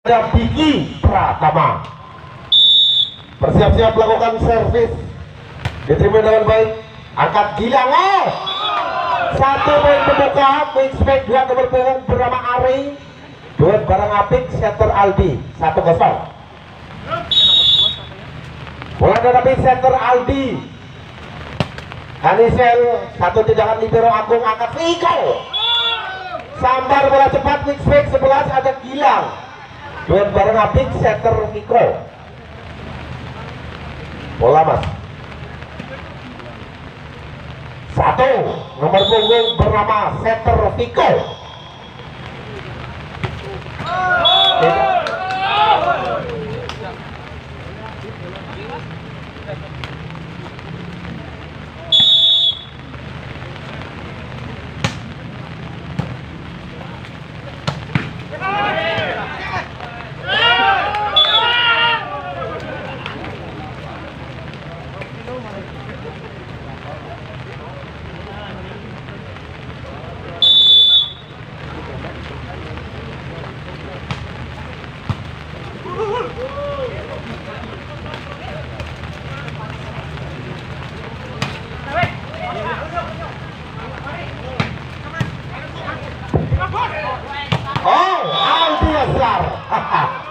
Ada Biki Pratama bersiap-siap melakukan servis, diterima dengan baik, angkat gilang, satu poin pembuka, wingspek 2 nomor punggung bernama Ari, duet barang apik setter Aldi 1-0. Bola dihadapi setter Aldi, Hanisel, satu tendangan libero Agung, angkat Viko, sambar bola cepat, wingspek 11, ada gilang, duet bareng apik setter Viko. Bola mas, satu nomor punggung bernama setter Viko.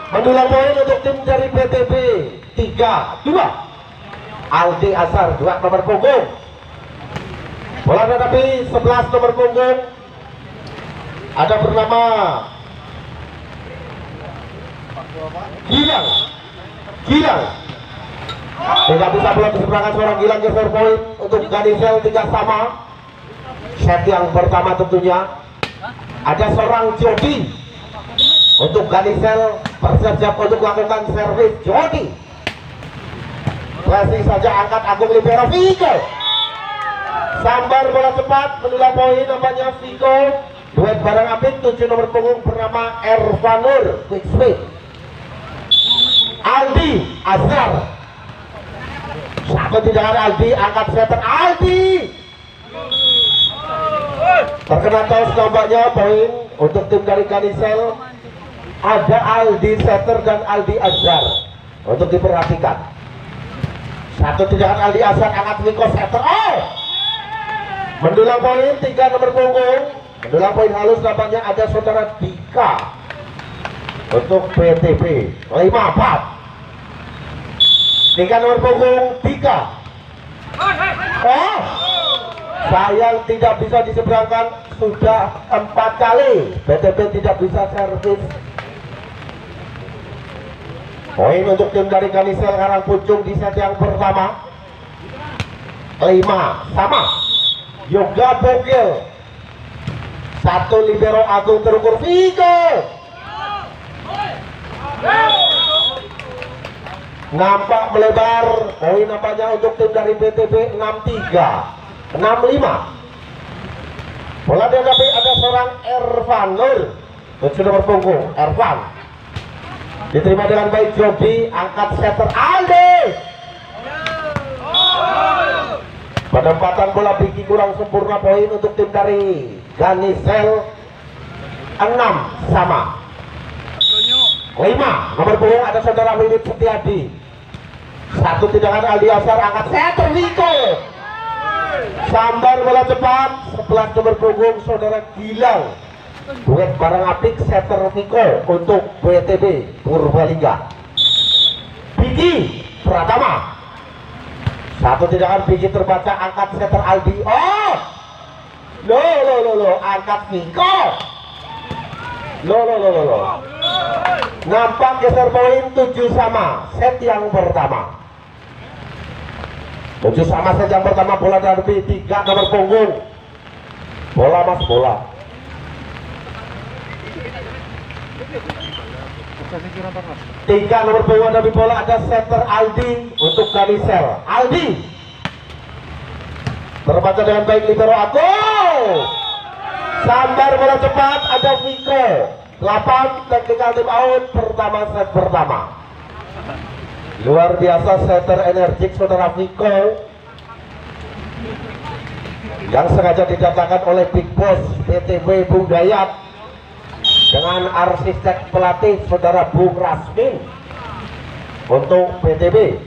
Mendulang poin untuk tim dari PTB 3-2. Aldi Asar 2 nomor punggung. Bola dihadapi 11 nomor punggung, ada bernama Gilang. Tidak bisa bola diseberangkan seorang Gilang, geser poin untuk Ganisel 3 sama. Set yang pertama tentunya ada seorang Jody untuk Ganisel, bersiap-siap untuk melakukan servis. Jody flashing saja, angkat Agung libero Viko, sambar bola cepat, mendulang poin namanya Viko, duet barang apik 7 nomor punggung bernama Ervanur, quick speed. Aldi Azhar, satu tendangan Aldi, angkat setter Aldi, terkena tos nampaknya, poin untuk tim dari Ganisel. Ada Aldi setter dan Aldi Azhar untuk diperhatikan. Satu tendangan Aldi Azhar, angkat Viko setter, mendulang poin 3 nomor punggung, mendulang poin halus nampaknya ada saudara Dika untuk PTB 5-4. 3 nomor punggung Dika, sayang tidak bisa diseberangkan, sudah 4 kali PTB tidak bisa servis. Poin untuk tim dari Ganisel Karangpucung di set yang pertama 5 sama. Yoga Bogel, satu libero Agung terukur Viko, nampak melebar, poin nampaknya untuk tim dari PTB 6-3, 6-5. Bola dihadapi ada seorang Ervan Nur, 7 nomor punggung Ervan, diterima dengan baik Jody, angkat setter Aldi, penempatan bola Biki kurang sempurna, poin untuk tim dari Ganisel 6 sama. 5 nomor punggung ada saudara Wiwit Setiadi, satu tendangan Aldi Asar, angkat setter Viko, sambar bola cepat 11 nomor punggung saudara Gilang, duet barang apik setter Viko untuk PTB Purbalingga. Biki Pratama, satu tendangan Biki terbaca, angkat setter Aldi, angkat Viko, nampak geser poin 7 sama set yang pertama. 7 sama set yang pertama. Bola dari 3 nomor punggung, bola mas, bola 3 nomor punggung dari bola ada setter Aldi untuk Ganisel. Aldi terbaca dengan baik, libero Agung, sambar bola cepat ada Viko, 8 technical time out pertama, set pertama. Luar biasa setter energik saudara Viko yang sengaja didatangkan oleh Big Boss PTB Bung Dayat dengan arsitek pelatih saudara Bung Rasmin untuk PTB.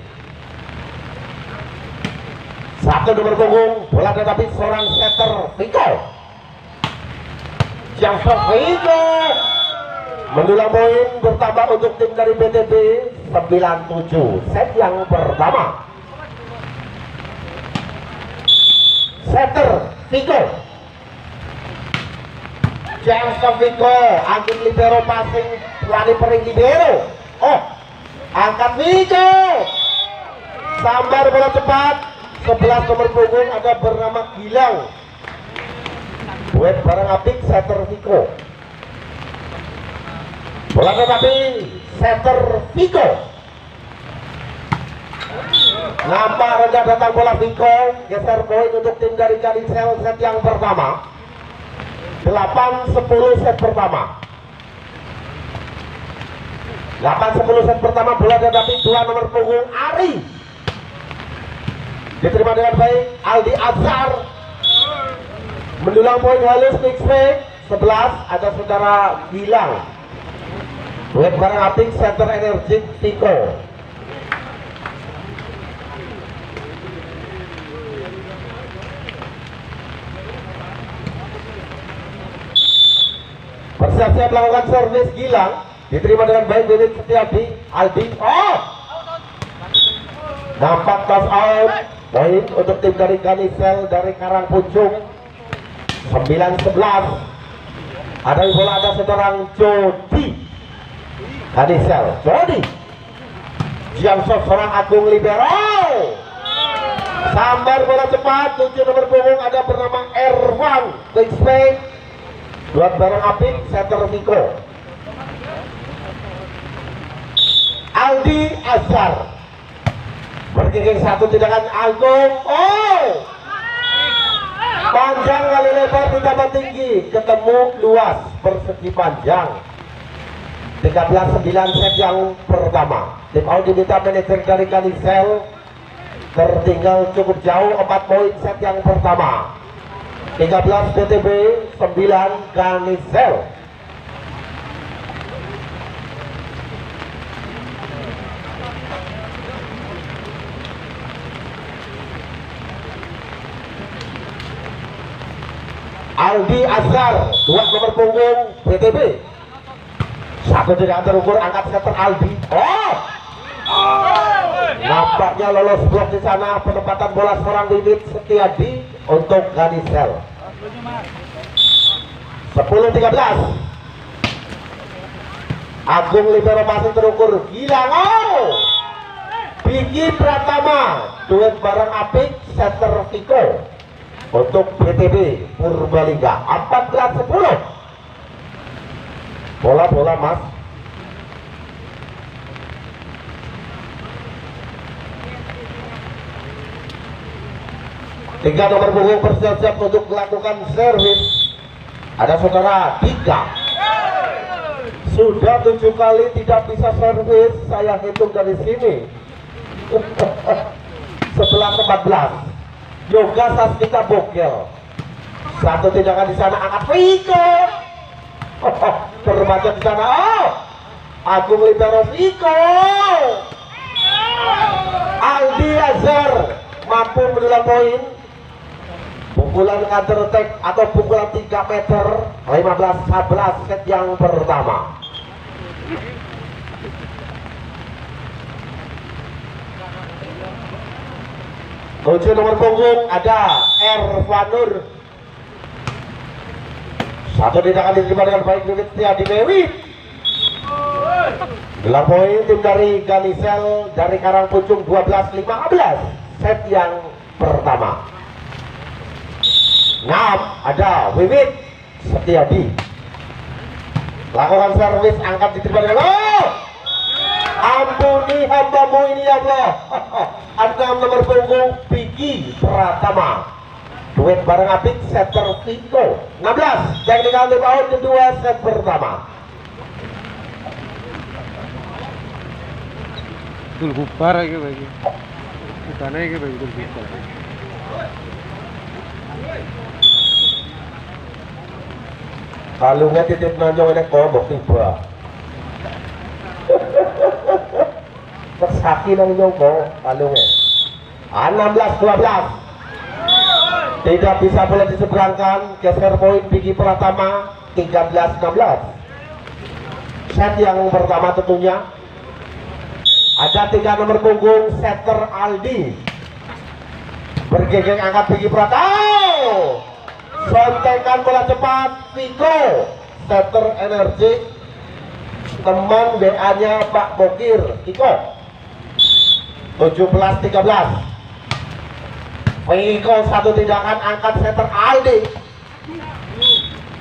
Satu nomor punggung, bola tetapi seorang setter Viko. Jangkau Viko mendulang poin bertambah untuk tim dari PTB 97. Set yang pertama. Setter Viko. Jangkau Viko, angkat libero passing, lari pering libero. Oh, angkat Viko. Sambar bola cepat. 11 nomor punggung ada bernama Gilang. Buat barang apik setter Viko. Bola tetapi setter Viko. Nampak rendah datang bola Viko. Geser poin untuk tim dari Kanisel set yang pertama. 8-10 set pertama. 8-10 set pertama, bola tetapi 2 nomor punggung Ari. Diterima dengan baik Aldi Azhar. Mendulang poin halus mix break 11 ada saudara Gilang. Buat barang apik center energik Tiko. Bersiap-siap melakukan servis Gilang. Diterima dengan baik Bibit Setiadi Aldi. Oh, nampak toss out. Poin untuk tim dari Kanisel dari Karangpucung 9-11. Ada bola ada seorang Jody Kanisel. Jody Jamsov seorang Agung libero. Sambar bola cepat 7 nomor punggung ada bernama Erwan Quick Spain. Buat barang apik setter Viko. Aldi Azhar bergiging satu tindakan Agung. Oh, panjang kali lebar ditambah tinggi, ketemu luas persegi panjang. 13-9 set yang pertama. Tim out diminta manajer dari Kanisel tertinggal cukup jauh 4 poin set yang pertama. 13 PTB, 9 Kanisel. Aldi Azhar 2 nomor punggung PTB. Satu tidak terukur angkat setter Aldi. Oh, nampaknya lolos blok di sana. Penempatan bola seorang Bibit Setiadi untuk Kanisel. 10-13. Agung libero masih terukur Gilang. Oh, Bigi Pratama duet barang apik setter Viko untuk PTB Purbalingga. 14-10. Bola Mas. Tiga nomor punggung bersiap-siap untuk melakukan servis. Ada saudara Dika. Sudah 7 kali tidak bisa servis, saya hitung dari sini. 11-14. Yoga Sasmita Bokel. Satu tindakan di sana angkat Viko. Terbaca di sana. Oh, Agung libero Viko. Aldi Azhar mampu mendulang poin. Pukulan counter attack atau pukulan 3 meter. 15-11 set yang pertama. Tujuh nomor punggung ada Ervanur. Satu tindakan diterima dengan baik Bibit Setiadi Dewi. Gelar poin tim dari Kanisel dari Karangpucung 12-15 set yang pertama. 6 ada Bibit Setiadi. Lakukan servis angkat diterima dengan ampuni hambamu ini ya Allah. Ada nomor punggung Pigi Pratama. Duet bareng apik setter Viko. 16 technical time out kedua set pertama. Tul gupar lagi bagi. Bukan lagi bagi tul gupar. kalungnya titip nanyong ini kobok tiba tersaki nang nyongko kalungnya 16-12 tidak bisa boleh diseberangkan, geser poin Bigi Pratama 13-16. Set yang pertama tentunya ada 3 nomor punggung setter Aldi bergegeng angkat Bigi Pratama, sontekan bola cepat Viko setter energi teman WA nya Pak Bokir Viko 17-13. Viko satu tindakan angkat setter Aldi,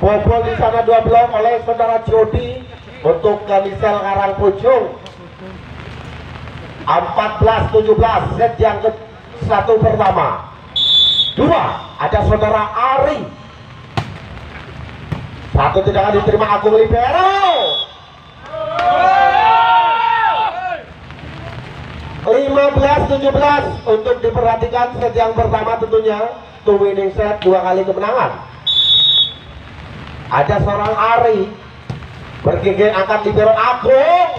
bobol di sana 2 blok oleh saudara Jody untuk Kamisel Karangpujung 14-17. Set yang ke satu pertama 2 ada saudara Ari, satu tindakan diterima Agung Libero 15-17 untuk diperhatikan. Set yang pertama tentunya to winning set, 2 kali kemenangan. Ada seorang Ari bergigit angkat libero Agung,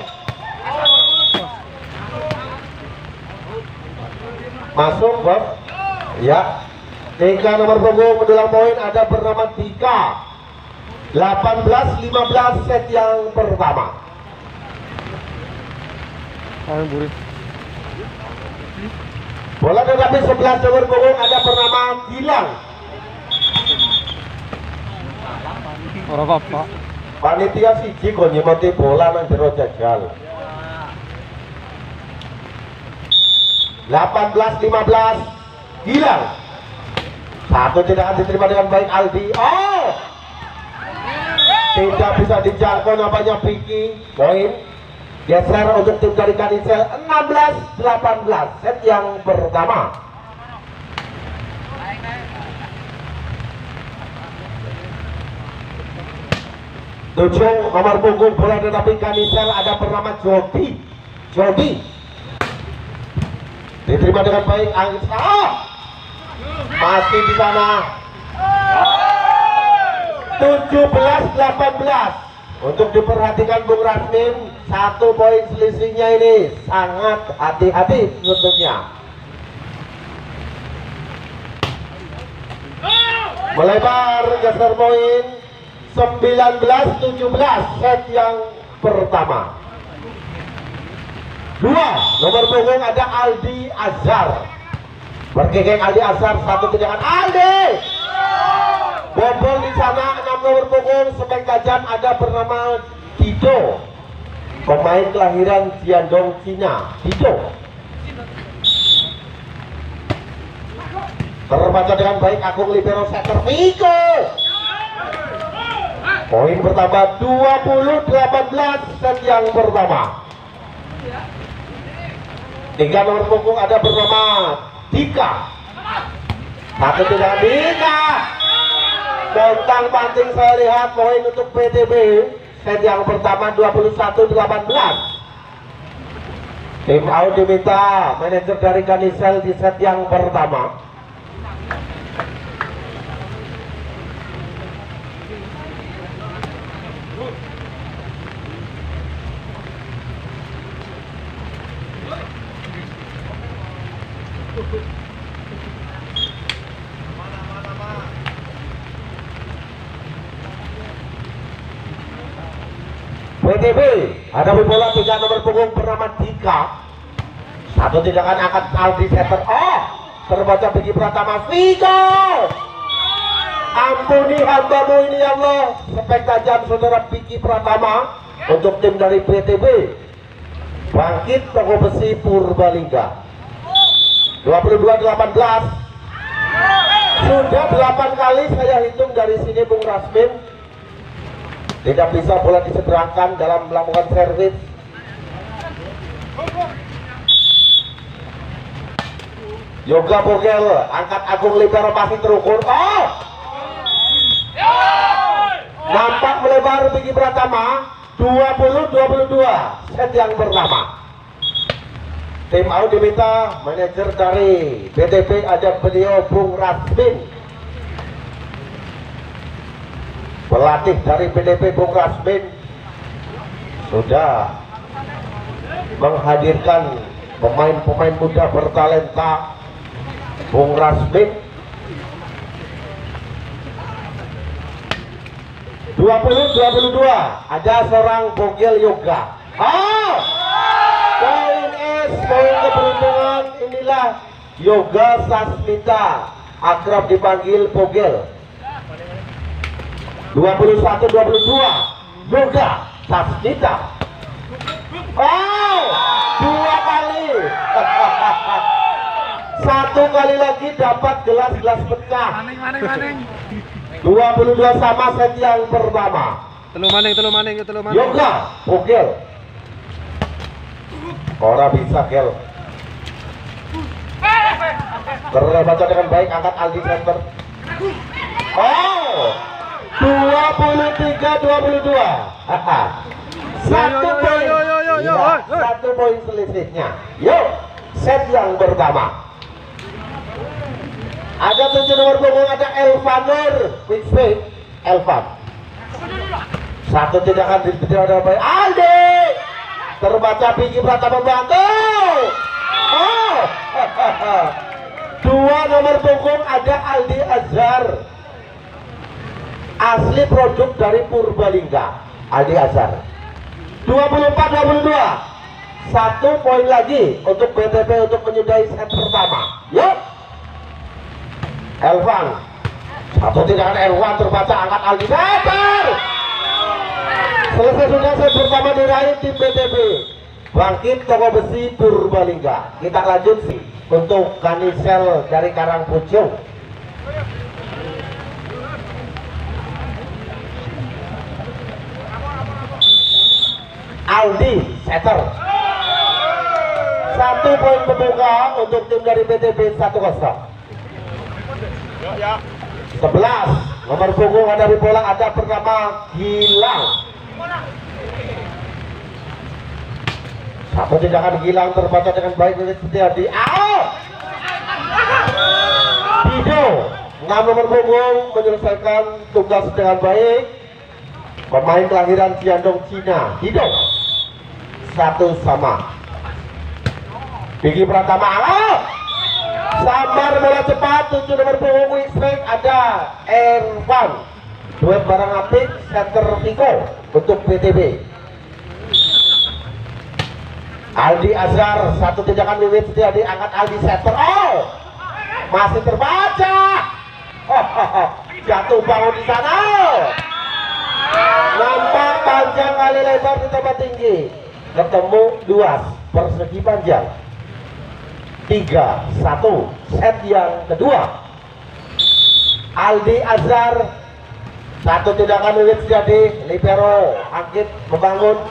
masuk bos ya. 3 nomor punggung mendulang poin ada bernama Dika 18-15. Set yang pertama bola tetapi 11 nomor punggung ada bernama Gilang. Ora apa-apa. Panitia siji kok nyemoti bola nang jero jagal. 18-15 Gilang. Satu tindakan diterima dengan baik Aldi. Oh, tidak bisa dijangkau nampaknya Vicky. Poin geser untuk tim dari Kanisel 16-18. Set yang pertama tujuh nomor punggung bola tetapi Kanisel ada bernama Jody diterima dengan baik. Masih di sana 17-18. Untuk diperhatikan Bung Rasmin, 1 poin selisihnya ini sangat hati-hati tentunya. Melebar geser poin 19-17. Set yang pertama 2 nomor punggung ada Aldi Azhar bergegeng Aldi Azhar, satu tindakan Aldi bobol di sana. 6 nomor punggung Sepeng Gajah ada bernama Dido, pemain kelahiran Jiandong Cina. Dido terbaca dengan baik Agung Libero setter Viko. Poin bertambah 20-18. Set yang pertama 3 nomor punggung ada bernama Dika, satu tindakan Dika Bontang pancing saya lihat. Poin untuk PTB. Set yang pertama 21-18. Tim out diminta manajer dari Kanisel di set yang pertama. PTB ada bola 3 nomor punggung bernama Dika, satu tindakan angkat Aldi setter. Oh, terbaca Bigi Pratama Viko. Ampuni hambamu ini ya Allah. Sepek tajam saudara Bigi Pratama untuk tim dari PTB Bangkit Toko Besi Purbalingga. 22-18. Sudah 8 kali saya hitung dari sini Bung Rasmin. Tidak bisa bola diseberangkan dalam melakukan servis. Yoga Bogel angkat Agung Libero masih terukur. Oh, nampak melebar Bigi Pratama 20-22. Set yang pertama. Tim out diminta manajer dari BTP ada beliau Bung Rasmin. pelatih dari PDP Bung Rasmin sudah menghadirkan pemain-pemain muda bertalenta. Bung Rasmin 20-22 ada seorang bogel yoga. Poin S, poin keberuntungan. Inilah Yoga Sasmita, akrab dipanggil bogel. 21-22 Yoga Sasmita. Dua kali. Satu kali lagi dapat gelas-gelas pecah. Maning. 22 sama set yang pertama. Telu maning. Yoga bogel. Ora bisa gel. Terbaca dengan baik, angkat Aldi center. 23-22. Satu poin. Satu poin selisihnya. Yuk, set yang pertama. Ada 7 nomor punggung, ada Elvanur quick speed. Elvan. Satu tindakan di ada baik. Aldi. Terbaca Pinky Pratama membantu. Dua nomor punggung ada Aldi Azhar, asli produk dari Purbalingga. Aldi Azhar 24-22. Satu poin lagi untuk BTP untuk menyudahi set pertama. Yuk Elvan. Satu tindakan Elvan terbaca, angkat Aldi Azhar. Selesai sudah set pertama diraih tim BTP Bangkit Toko Besi Purbalingga. Kita lanjut sih untuk Kanisel dari Karangpucung. Aldi setter. Satu poin pembuka untuk tim dari BTP 1-0. 11 nomor punggung hadapi bola ada pertama Gilang. Satu tindakan Gilang terbaca dengan baik dari Setiadi. Dido 6 nomor punggung menyelesaikan tugas dengan baik. Pemain kelahiran Ciandong Cina, Dido. Satu sama. Pinky Pratama. Sambar bola cepat, 7 nomor punggung quick strike ada Ervan. Duet barang apik center Tiko untuk BTB. Aldi Azhar, satu tindakan Wiwit setia diangkat Aldi setter. Masih terbaca. Jatuh bangun di sana. Nampak panjang kali lebar di tempat tinggi. Ketemu luas persegi panjang. 3-1 set yang kedua. Aldi Azhar, satu tindakan Wiwit jadi libero angkit membangun.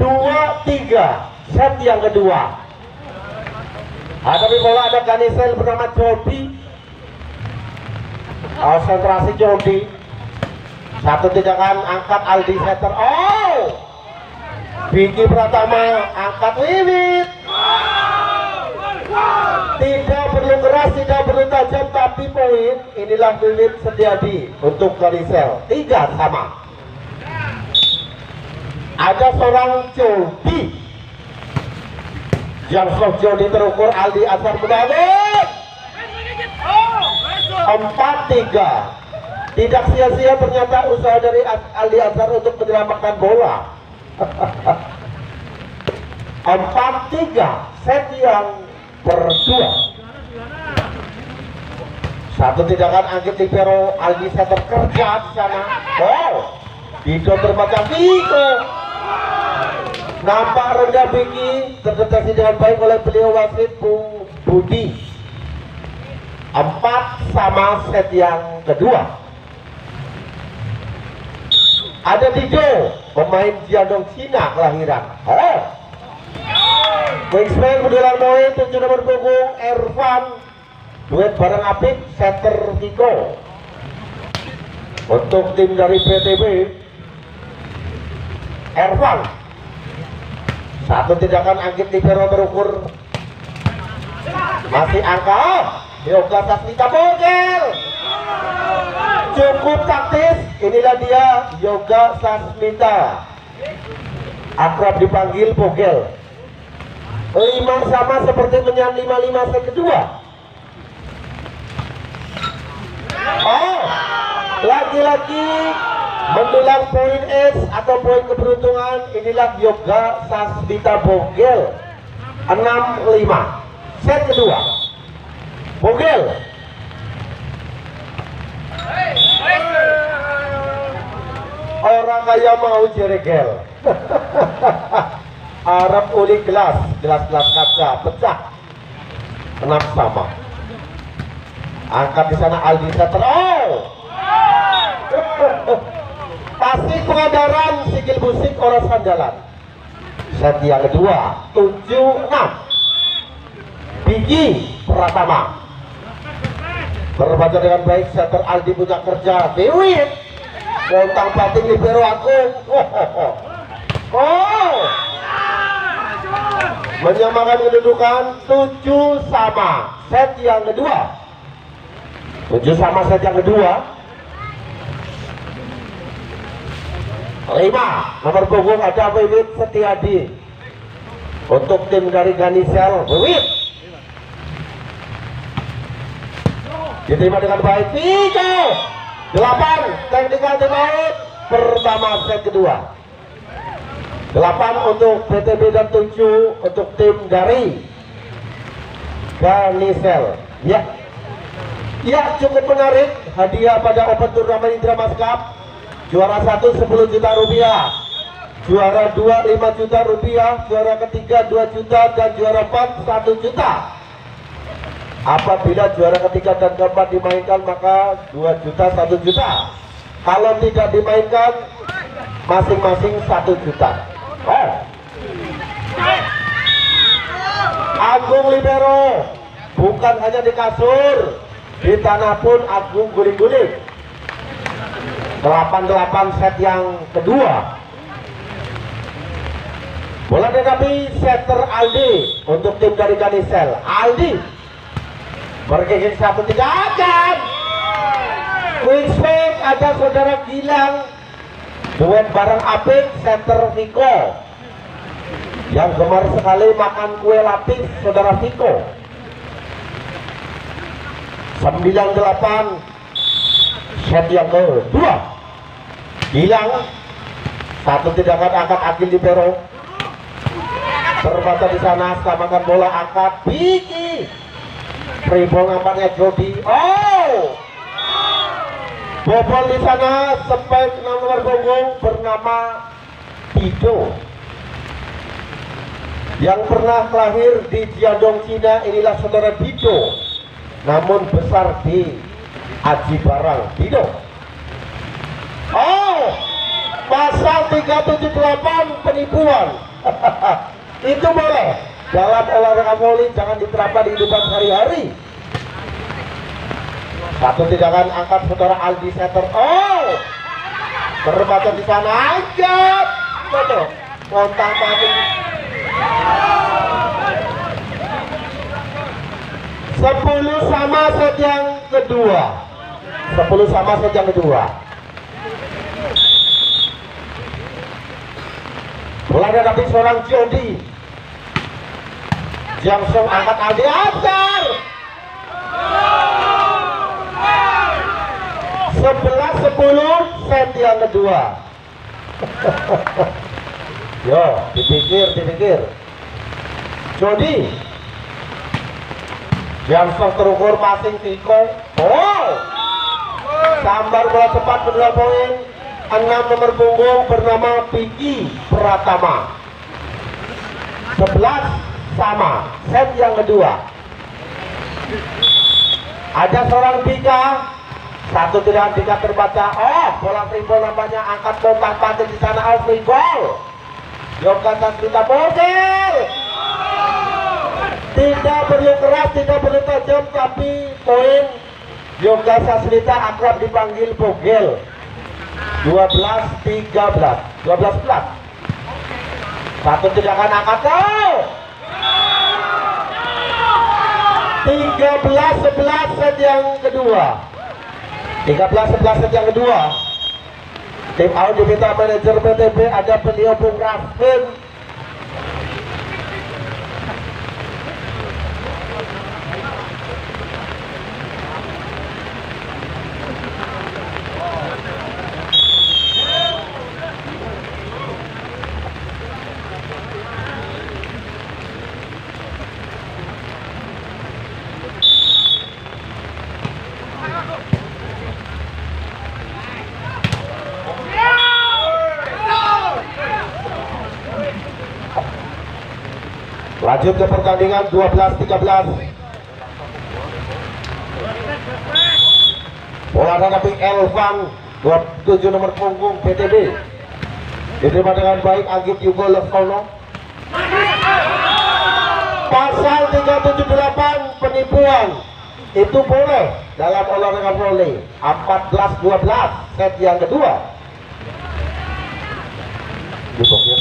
2-3 set yang kedua. Hadapi bola ada Kanisel bernama Jody. Konsentrasi Jody. Satu tindakan angkat Aldi setter. Pinky Pratama angkat Wiwit. Tidak perlu keras, tidak perlu tajam, tapi poin. Inilah Wiwit Setiadi untuk Kanisel. 3 sama. Ada seorang Jody. Yang slot Jody terukur Aldi Azhar membangun. 4-3. Tidak sia-sia ternyata usaha dari Aldi Azhar untuk menyelamatkan bola. 4-3 set yang kedua. Satu tindakan angkit libero Aldi setter kerja di sana. Dido terbaca Viko. Nampak rendah Pinky, terdeteksi dengan baik oleh beliau wasit Bung Budi. 4 sama set yang kedua. Ada Dido, pemain Jiandong Cina kelahiran. Wingsman mendulang poin 7 nomor punggung Ervan. Duet bareng apik setter Tiko. Untuk tim dari PTB Ervan, satu tindakan angkit libero terukur masih angka Yoga Sasmita Bogel. Cukup taktis. Inilah dia Yoga Sasmita, akrab dipanggil Bogel. 5 sama seperti menyan 5-5 set kedua. Oh, lagi-lagi mendulang poin S atau poin keberuntungan. Inilah Yoga Sasmita Bogel. 6-5 set kedua. Bogel. Orang kaya mau jeregel. Arab uli gelas kaca pecah. 6 sama. Angkat di sana Aldi Setter. Oh, pasti pengadaran sikil musik orang sandalan. Set yang kedua 7-6. Bigi Pratama berbaca dengan baik. Setter Aldi punya kerja. Dewi kontang batin libero Agung. Oh, menyamakan kedudukan 7 sama set yang kedua. 7 sama set yang kedua. 5 nomor punggung ada Wiwit Setiadi untuk tim dari Ganisel. Wiwit diterima dengan baik. 8 teknikal terbaik pertama set kedua. 8 untuk PTB dan 7 untuk tim dari Ganisel. Ya, cukup menarik. Hadiah pada Open Turnamen Indra Mas Cup. Juara 1 10 juta rupiah, juara 2 5 juta rupiah, juara ketiga 2 juta, dan juara 4 1 juta. Apabila juara ketiga dan keempat dimainkan maka 2 juta 1 juta. Kalau tidak dimainkan masing-masing 1 juta. Oh, Agung libero, bukan hanya di kasur, di tanah pun Agung guling-guling. 8-8 set yang kedua. Bola dihadapi setter Aldi untuk tim dari Ganisel. Aldi bergigit 1-3 akan quick spike. Ada saudara Gilang duet bareng Apik setter Viko yang gemar sekali makan kue lapis saudara Viko. 9-8 set yang kedua. Gilang satu tindakan angkat Agil libero terbaca di sana. Samakan bola angkat Biki Pribol nampaknya Jody. Oh, bobol di sana spek nomor punggung bernama Dido yang pernah lahir di Jiadong Cina. Inilah saudara Dido, namun besar di Aji Barang. Dido. Oh, pasal 378 penipuan. Itu boleh dalam olahraga voli, jangan diterapkan di kehidupan sehari-hari. Satu tindakan angkat saudara Aldi Setter. Oh, terbaca di sana aja. Betul. Kontang pating. 10 sama set yang kedua. 10 sama set yang kedua. Bola dihadapi seorang Jody. Jangsung angkat Aldi Asar. 11-10 set yang kedua. Yo, dipikir. Jody. Jangsung terukur passing Viko. Oh, sambar bola cepat mendulang poin. 6 nomor punggung bernama Piki Pratama. 11 sama set yang kedua. Ada seorang Pika, satu tindakan Pika terbaca. Oh, bola free ball nampaknya angkat kontak pantai di sana. Oh, free ball. Yoga Sasmita Bogel. Tidak perlu keras, tidak perlu tajam, tapi poin Yoga Sasmita akrab dipanggil Bogel. 12-13, 12-11. Satu tindakan angkat. Oh, 13-11 set yang kedua. 13-11 set yang kedua. Tim out diminta manajer PTB ada beliau Bung Raskin. Lanjut ke pertandingan 12-13. Bola hadapi Elvan 27 nomor punggung PTB. Diterima dengan baik Agit Yugo Leskono. Pasal 378 penipuan itu boleh dalam olahraga volley. 14-12 set yang kedua. Dibokir.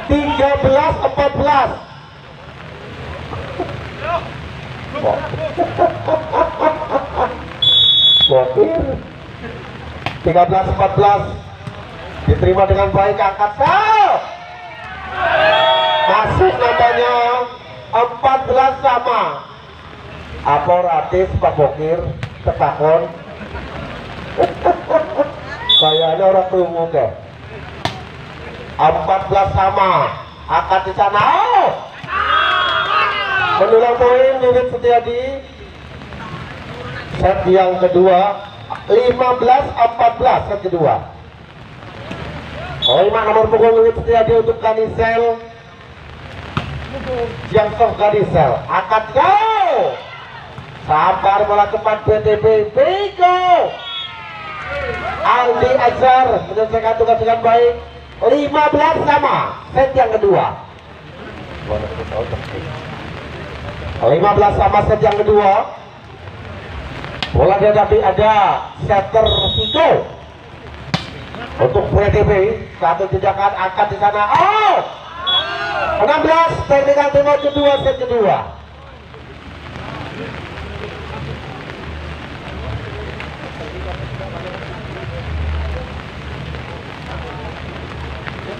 13-14. Bokir. 13-14. Diterima dengan baik, angkat sal. Masuk namanya 14 sama. Aporatif Pak Bokir tetakon. Kayaknya orang tunggu ke 14 sama. Angkat di sana. Oh! Mendulang poin Yunit Setiadi. Set yang kedua 15-14 set kedua. Lima nomor punggung Yunit Setiadi untuk Kanisel. Jangsong Kanisel. Angkat go. Sabar bola cepat BTB. Bego. Aldi Azhar menyelesaikan tugas dengan baik. 15 sama set yang kedua. 15 sama set yang kedua. Bola dihadapi ada setter Vito untuk PTB. Satu tindakan angkat di sana. Oh, 16 teknikal timur kedua set kedua.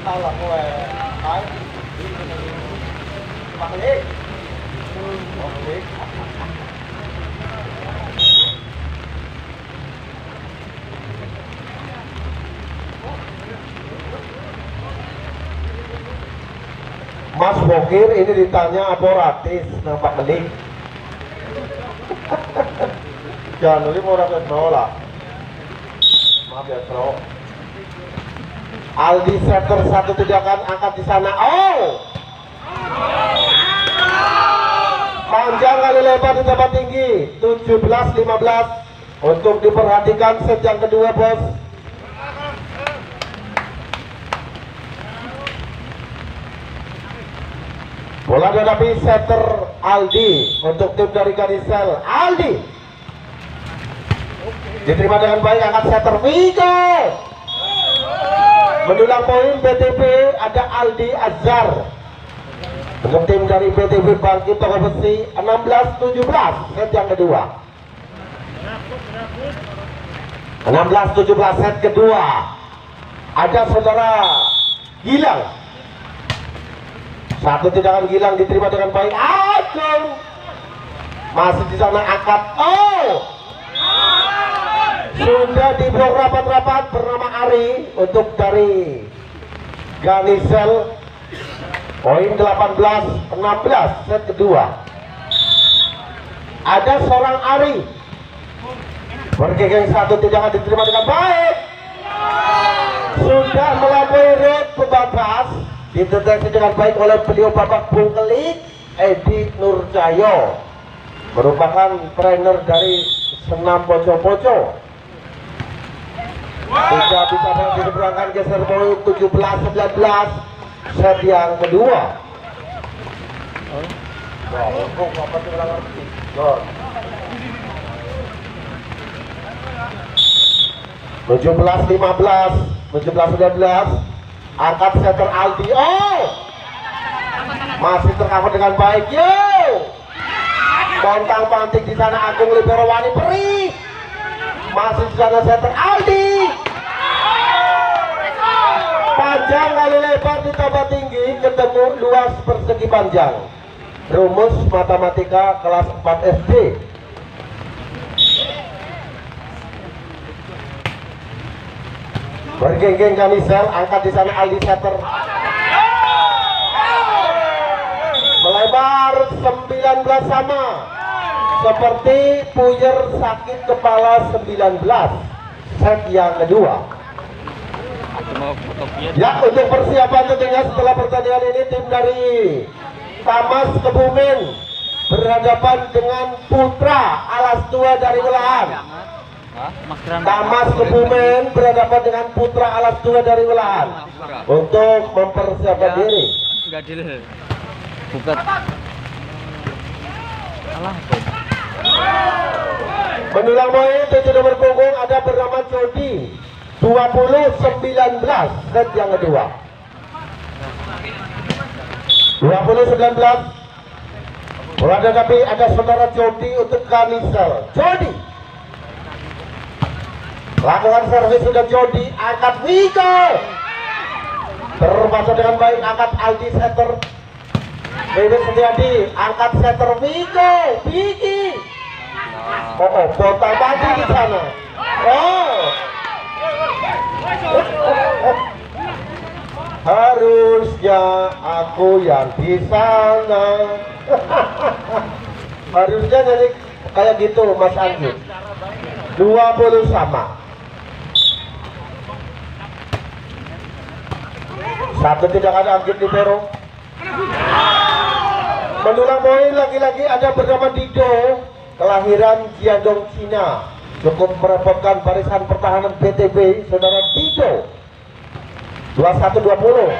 Là cô cái bằng đi. Mas Bokir ini ditanya aporatis nampak beling. Jangan nulis orang nolak. Maaf ya bro. Aldi setter satu tindakan angkat di sana. Oh, panjang kali lebar di tempat tinggi. 17-15 untuk diperhatikan set yang kedua bos. Bola dihadapi setter Aldi untuk tim dari Kanisel. Aldi diterima dengan baik, angkat setter Vigo. Mendulang poin BTB ada Aldi Azhar untuk tim dari BTB Bangkit Toko Besi. 16-17 set yang kedua. 16-17 set kedua. Ada saudara Gilang. Satu tindakan Gilang diterima dengan baik. Agung masih di sana, angkat. Oh, sudah diblok rapat-rapat bernama Ari untuk dari Kanisel. Poin 18-16 set kedua. Ada seorang Ari bergegeng, satu tindakan diterima dengan baik. Sudah melampaui road pembatas, dideteksi dengan baik oleh beliau Bapak Bungkelik Edi Nurjayo, merupakan trainer dari senam poco-poco. Tidak bisa diseberangkan, geser poin 17-19 set yang kedua. 17-15 angkat setter Aldi. Oh, Masih tercover dengan baik. Yo, pontang panting di sana Agung libero Wani Peri. Masih di sana setter Aldi. Panjang kali lebar ditambah tinggi, ketemu luas persegi panjang. Rumus matematika kelas 4 SD. Bergenggeng Kanisel, angkat di sana Aldi setter. Melebar 19 sama. Seperti puyer sakit kepala 19. Set yang kedua. Ya, untuk persiapan tentunya setelah pertandingan ini tim dari Tamas Kebumen berhadapan dengan Putra Alas Tua dari Welahan. Tamas Kebumen berhadapan dengan Putra Alas Tua dari Welahan untuk mempersiapkan diri. Enggak deal. Bukan. Alah. Mendulang poin 7 nomor punggung ada bernama Jody 20-19 set yang kedua. 20-19 berada tapi ada saudara Jody untuk Kanisel. Jody lakukan servis sudah Jody, angkat Wiko terbaca dengan baik, angkat Aldi setter Bebek Setiadi, angkat setter Wiko Vicky. Oh, botak mati di sana. Oh, harusnya aku yang di sana. Harusnya jadi kayak gitu Mas Anggit. 20 sama. Satu tidak ada Anggit di Peru. Mendulang poin lagi-lagi ada bernama Dido, kelahiran Jiandong Cina. Cukup merepotkan barisan pertahanan BTB saudara Dido. 21-20.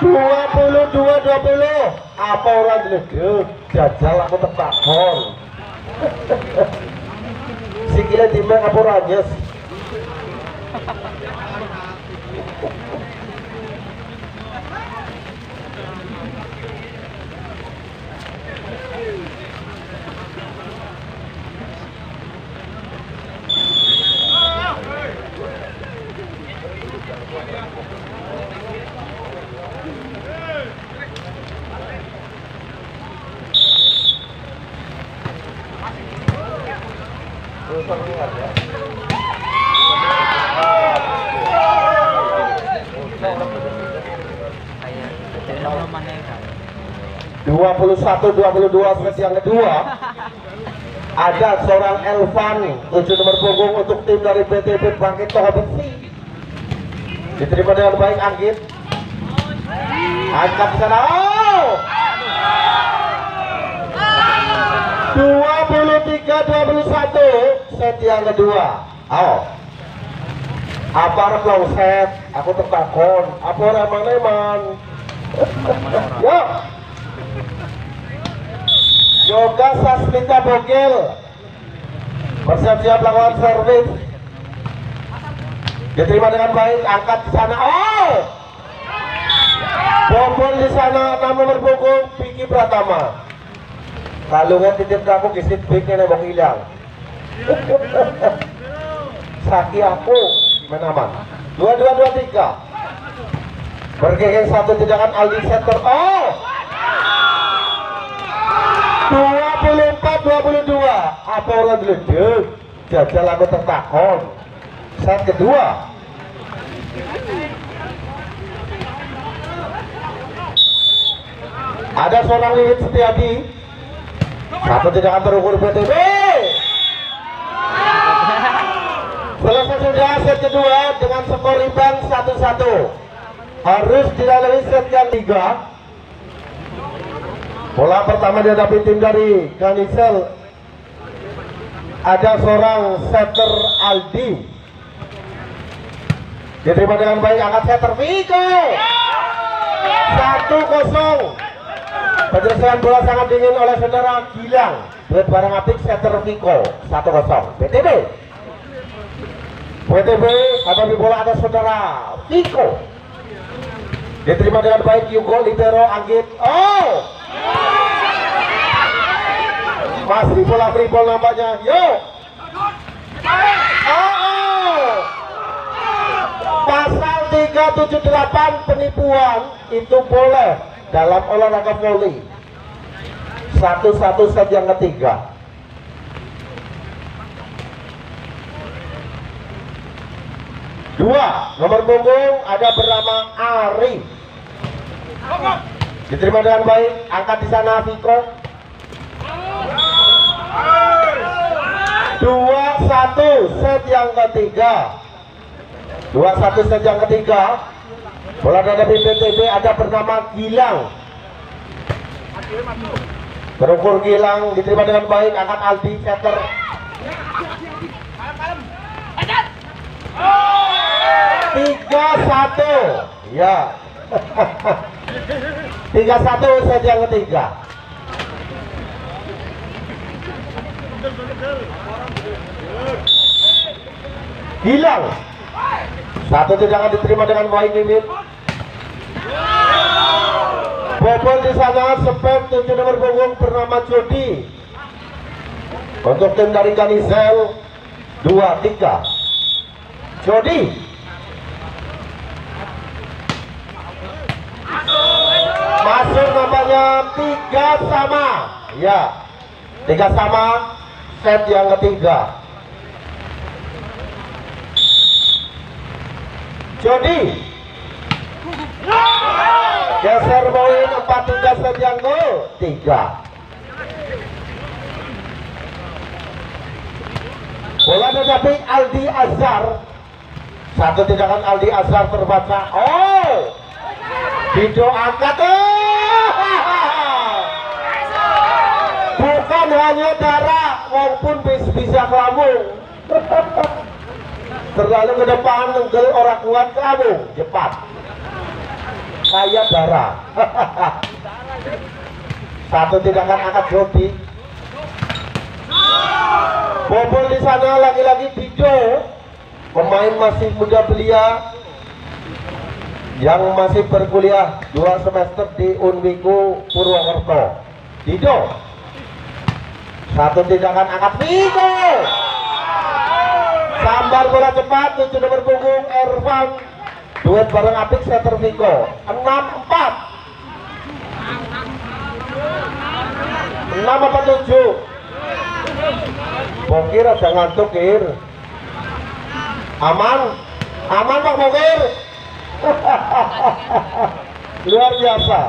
22-20. Apa orang dulu jajal aku tertakon. Sikile timnya apa rajes. Dua 21-22 set yang kedua ada seorang Elvan 7 nomor punggung untuk tim dari BTB Bangkit Toha Besi. Diterima dengan baik Anggit, angkat di sana. Oh, 23-21 set yang kedua. Oh, apa long set? Aku tertakon. Apa reman-reman? Yo, Yoga Sasmita Bogel bersiap-siap lakukan servis. Diterima dengan baik, angkat di sana. Oh, bobol di sana 6 nomor punggung Vicky Pratama. Kalungan titip aku kisit piknya nembok hilang. Saki aku menaman. 22-23. Bergengeng satu tindakan Aldi setter. Oh, 24-22. Apa orang dulu jajal aku tertakon. Set kedua. Ada seorang Lilit Setiadi. Satu tindakan terukur BTB. Selesai sudah set kedua dengan skor imbang 1-1. Harus dilalui set yang 3. Bola pertama dihadapi tim dari Kanisel. Ada seorang setter Aldi. Diterima dengan baik, angkat setter Viko. 1-0. Penyelesaian bola sangat dingin oleh saudara Gilang. Duet barang apik setter Viko. 1-0. BTB. BTB hadapi bola ada saudara Viko. Diterima dengan baik Yugo libero Anggit. Oh, masih bola free ball nampaknya. Yo. Oh. Pasal 378 penipuan itu boleh dalam olahraga voli. 1-1 set yang ketiga. Dua, nomor punggung ada bernama Arif. Diterima dengan baik, angkat di sana Viko. 2-1 set yang ketiga. 2-1 set yang ketiga. Bola dari BTB ada bernama Gilang. Berukur Gilang, diterima dengan baik, angkat Aldi setter. 3-1 ya. 3-1 set yang ketiga. Gilang, satu tendangan diterima dengan baik Mimit. Bobol di sana spam 7 nomor punggung bernama Jody. Untuk tim dari Ganizel 2-3. Jody masuk nampaknya 3-sama ya, 3-sama set yang ketiga. Jody geser poin 4-3 set yang ketiga. Bola tetapi Aldi Azhar. Satu tindakan Aldi Azhar terbaca. Oh, Dido angkat. Bukan hanya darah, maupun bisa kelambung. Terlalu ke depan, nenggel orang kuat kelambung cepat. Kayak darah. Satu tindakan angkat Jody. Bobol di sana lagi-lagi Dido, pemain masih muda belia yang masih berkuliah 2 semester di Unwiku Purwokerto. Dido, satu tindakan angkat Viko. Sambar bola cepat 7 nomor punggung Ervan. Duet bareng Apik setter Viko. 6-4. 6-7. Bokir ada ngantuk Kir. Aman Pak Bokir. Luar biasa.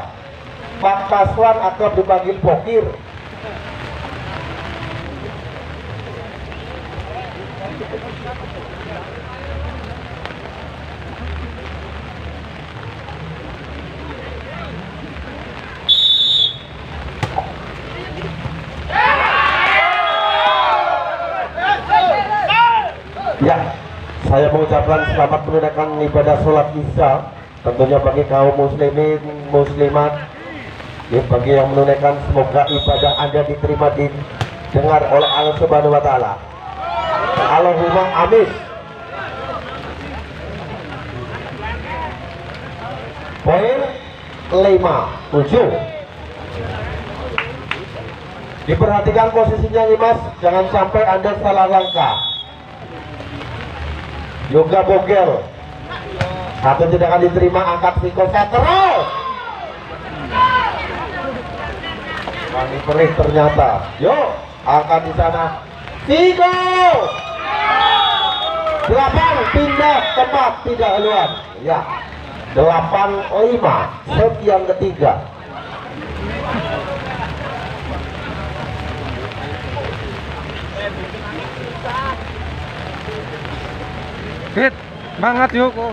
Pak Taswan akrab dipanggil Bokir. Ya, saya mengucapkan selamat menunaikan ibadah sholat isya, tentunya bagi kaum muslimin, muslimat, ya, bagi yang menunaikan, semoga ibadah Anda diterima, didengar oleh Allah Subhanahu wa Ta'ala. Allahumma amin. Poin 5-7. Diperhatikan posisinya nih Mas, jangan sampai Anda salah langkah. Yoga Bogel, satu tindakan diterima, angkat Viko setter. Wani perih ternyata. Yo, angkat di sana Viko. 8 pindah tempat, tidak haluan. Ya, 8-5 set yang ketiga. Fit, semangat yuk. Oh.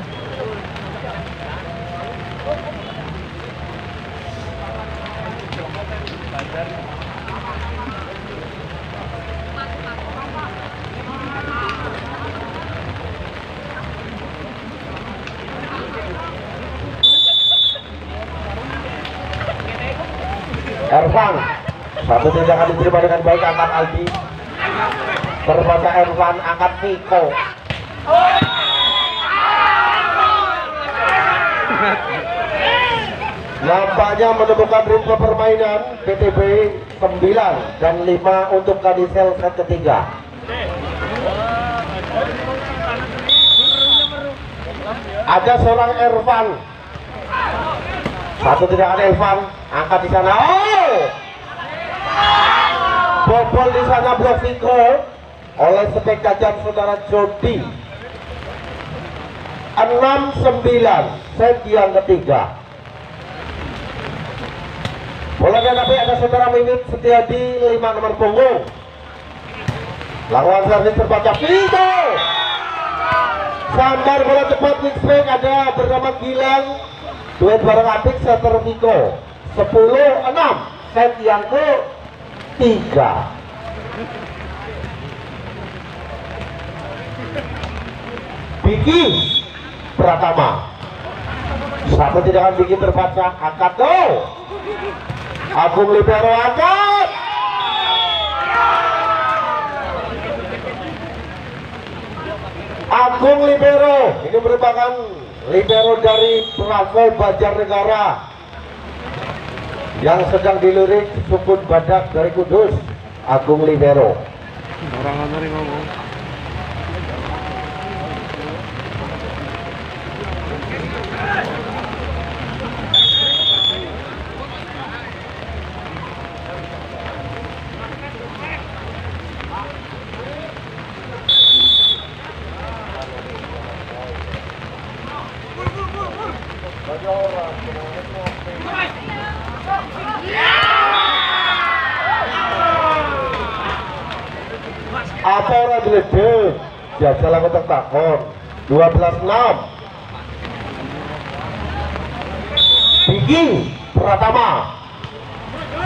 Ervan, satu tindakan diterima dengan baik, angkat Aldi. Terbaca Ervan, angkat Viko. Nampaknya menemukan ritme permainan. BTB 9 dan 5 untuk Kadisel set ketiga. Ada seorang Ervan. Satu tindakan Ervan, angkat di sana. Oh! Bobol di sana blok Viko oleh sepek kacan saudara Jody. 6-9 set yang ketiga. Bola dihadapi ada saudara Mimit Setiadi 5 nomor punggung. Lawan servis terbaca Viko. Sambar bola cepat mixback ada bernama Gilang. Duet bareng Apik setter Viko. 10-6 set yang ketiga. Biki Pratama. Satu tindakan Biki terbaca, angkat go. Agung libero angkat. Agung libero. Ini merupakan libero dari Bravo Banjarnegara yang sedang dilirik Sukun Badak dari Kudus. Agung libero. Orang ngomong ngomong. Apa orang diledek? Jajal aku tertakon. 12-6. Biki Pratama.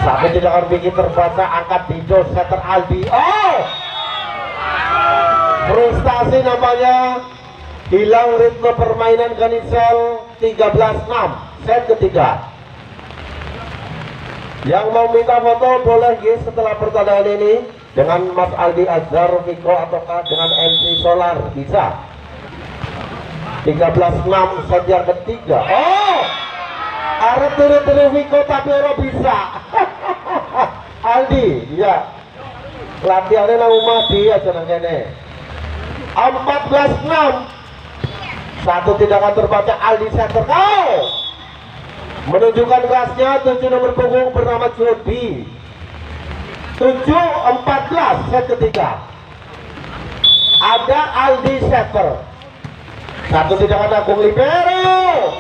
Satu tindakan Biki terbaca, angkat Dido setter Aldi. Oh! Frustasi namanya. Hilang ritme permainan Ganisel. 13-6 set ketiga. Yang mau minta foto boleh guys setelah pertandingan ini dengan Mas Aldi Azhar Viko ataukah dengan MC Solar bisa. 13-6 set yang ketiga. Oh, arep turu-turu Viko tapi orang bisa. Aldi ya latihannya nang rumah dia senang kene. 14-6 satu tindakan terbaca Aldi center kau menunjukkan kelasnya. 7 nomor punggung bernama Jody. 7-14 set ketiga. Ada Aldi setter. Satu tindakan Agung libero.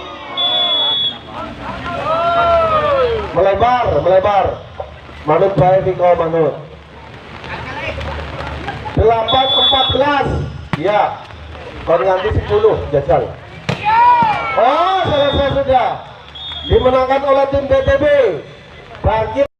Melebar. Manut baik Viko manut. 8-14. Ya. Kau nanti 10 jajal. Oh, selesai sudah. Dimenangkan oleh tim BTB. Bangkit.